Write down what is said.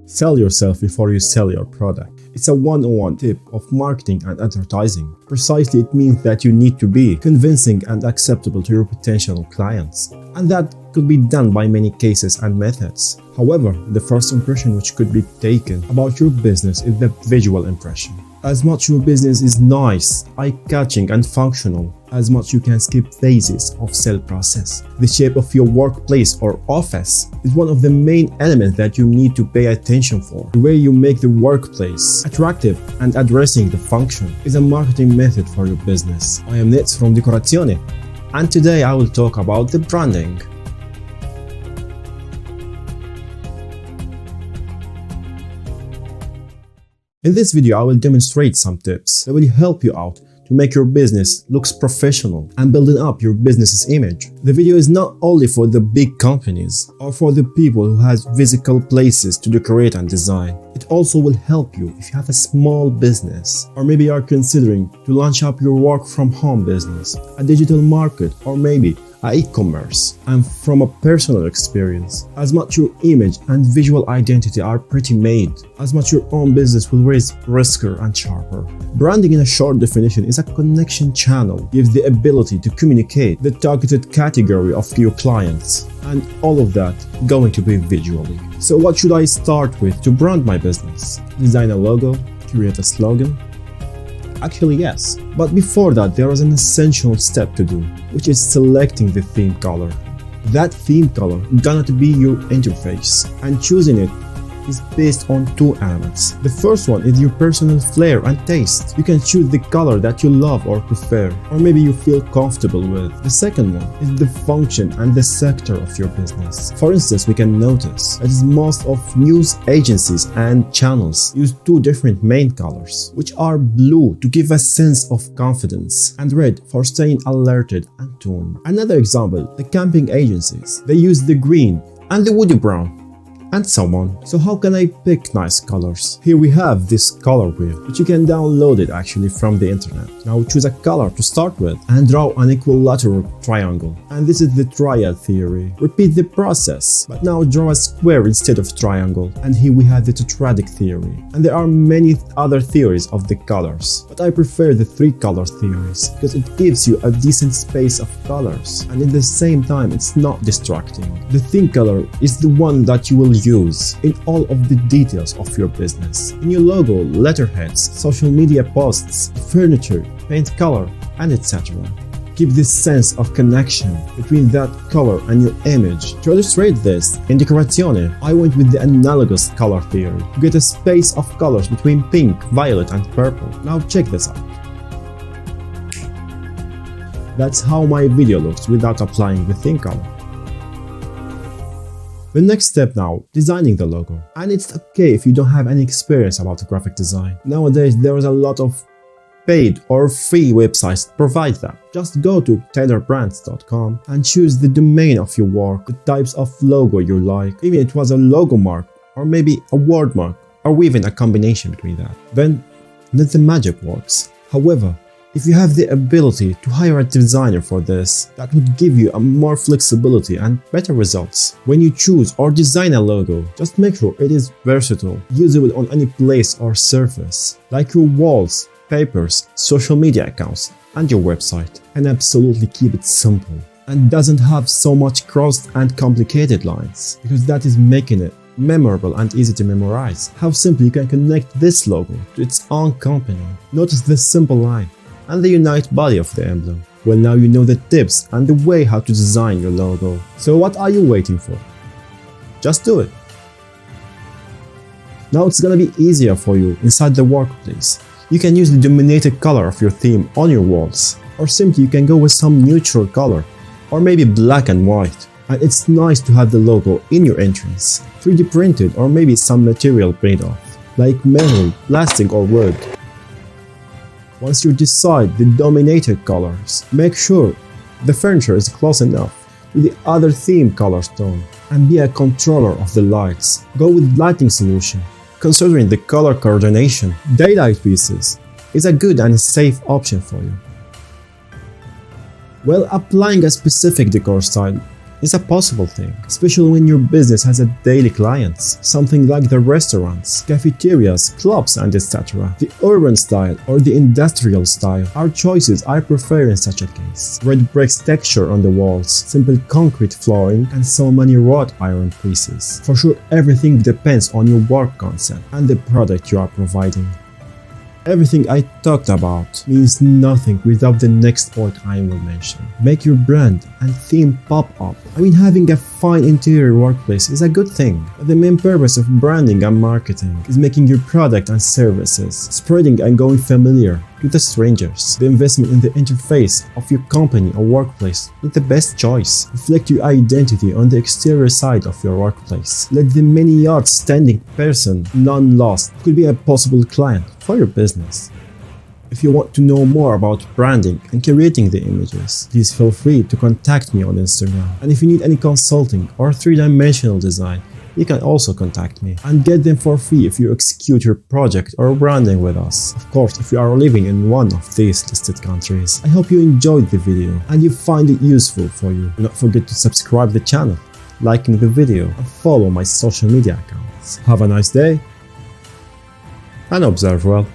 Sell yourself before you sell your product. It's a one-on-one tip of marketing and advertising. Precisely, it means that you need to be convincing and acceptable to your potential clients. And that could be done by many cases and methods. However, the first impression which could be taken about your business is the visual impression. As much your business is nice, eye-catching and functional, as much you can skip phases of sale process. The shape of your workplace or office is one of the main elements that you need to pay attention for. The way you make the workplace attractive and addressing the function is a marketing method for your business. I am Nitz from Decorazione, and today I will talk about the branding. In this video, I will demonstrate some tips that will help you out to make your business looks professional and building up your business's image. The video is not only for the big companies or for the people who has physical places to decorate and design. It also will help you if you have a small business, or maybe you are considering to launch up your work from home business, a digital market, or maybe e-commerce. And from a personal experience, as much your image and visual identity are pretty made, as much your own business will raise brisker and sharper. Branding, in a short definition, is a connection channel, gives the ability to communicate the targeted category of your clients, and all of that going to be visually. So what should I start with to brand my business? Design a logo, create a slogan? Actually, yes. But before that, there is an essential step to do, which is selecting the theme color. That theme color gonna to be your interface, and choosing it is based on two elements. The first one is your personal flair and taste. You can choose the color that you love or prefer, or maybe you feel comfortable with. The second one is the function and the sector of your business. For instance, we can notice that most of news agencies and channels use two different main colors, which are blue to give a sense of confidence and red for staying alerted and tuned. Another example, the camping agencies. They use the green and the woody brown, and so on. So how can I pick nice colors? Here we have this color wheel, which you can download it actually from the internet. Now choose a color to start with and draw an equilateral triangle. And this is the triad theory. Repeat the process, but now draw a square instead of triangle. And here we have the tetradic theory. And there are many other theories of the colors, but I prefer the three color theories because it gives you a decent space of colors, and at the same time it's not distracting. The theme color is the one that you will use in all of the details of your business. In your logo, letterheads, social media posts, furniture, paint color, and etc. Keep this sense of connection between that color and your image. To illustrate this, in Decorazione, I went with the analogous color theory to get a space of colors between pink, violet, and purple. Now check this out. That's how my video looks without applying the theme color. The next step now, designing the logo. And it's okay if you don't have any experience about graphic design. Nowadays, there is a lot of paid or free websites that provide that. Just go to tailorbrands.com and choose the domain of your work, the types of logo you like, even it was a logo mark, or maybe a word mark, or even a combination between that. Then the magic works. However, if you have the ability to hire a designer for this, that would give you a more flexibility and better results. When you choose or design a logo, just make sure it is versatile, usable on any place or surface, like your walls, papers, social media accounts, and your website. And absolutely keep it simple, and doesn't have so much crossed and complicated lines, because that is making it memorable and easy to memorize. How simply you can connect this logo to its own company. Notice this simple line and the unite body of the emblem. Well, now you know the tips and the way how to design your logo. So what are you waiting for? Just do it. Now it's gonna be easier for you inside the workplace. You can use the dominated color of your theme on your walls, or simply you can go with some neutral color, or maybe black and white. And it's nice to have the logo in your entrance, 3D printed, or maybe some material made off, like metal, plastic, or wood. Once you decide the dominated colors, make sure the furniture is close enough to the other theme color tone, and be a controller of the lights. Go with lighting solution. Considering the color coordination, daylight pieces is a good and safe option for you. Well, applying a specific decor style It's a possible thing, especially when your business has a daily clients, something like the restaurants, cafeterias, clubs, and etc. The urban style or the industrial style are choices I prefer in such a case. Red bricks texture on the walls, simple concrete flooring, and so many wrought iron pieces. For sure, everything depends on your work concept and the product you are providing. Everything I talked about means nothing without the next point I will mention. Make your brand and theme pop up. I mean, having a fine interior workplace is a good thing, but the main purpose of branding and marketing is making your product and services spreading and going familiar to the strangers. The investment in the interface of your company or workplace is the best choice. Reflect your identity on the exterior side of your workplace. Let the many yards standing person, none lost, could be a possible client for your business. If you want to know more about branding and creating the images, please feel free to contact me on Instagram. And if you need any consulting or three-dimensional design, you can also contact me and get them for free if you execute your project or branding with us. Of course, if you are living in one of these listed countries. I hope you enjoyed the video and you find it useful for you. Do not forget to subscribe the channel, liking the video, and follow my social media accounts. Have a nice day and observe well.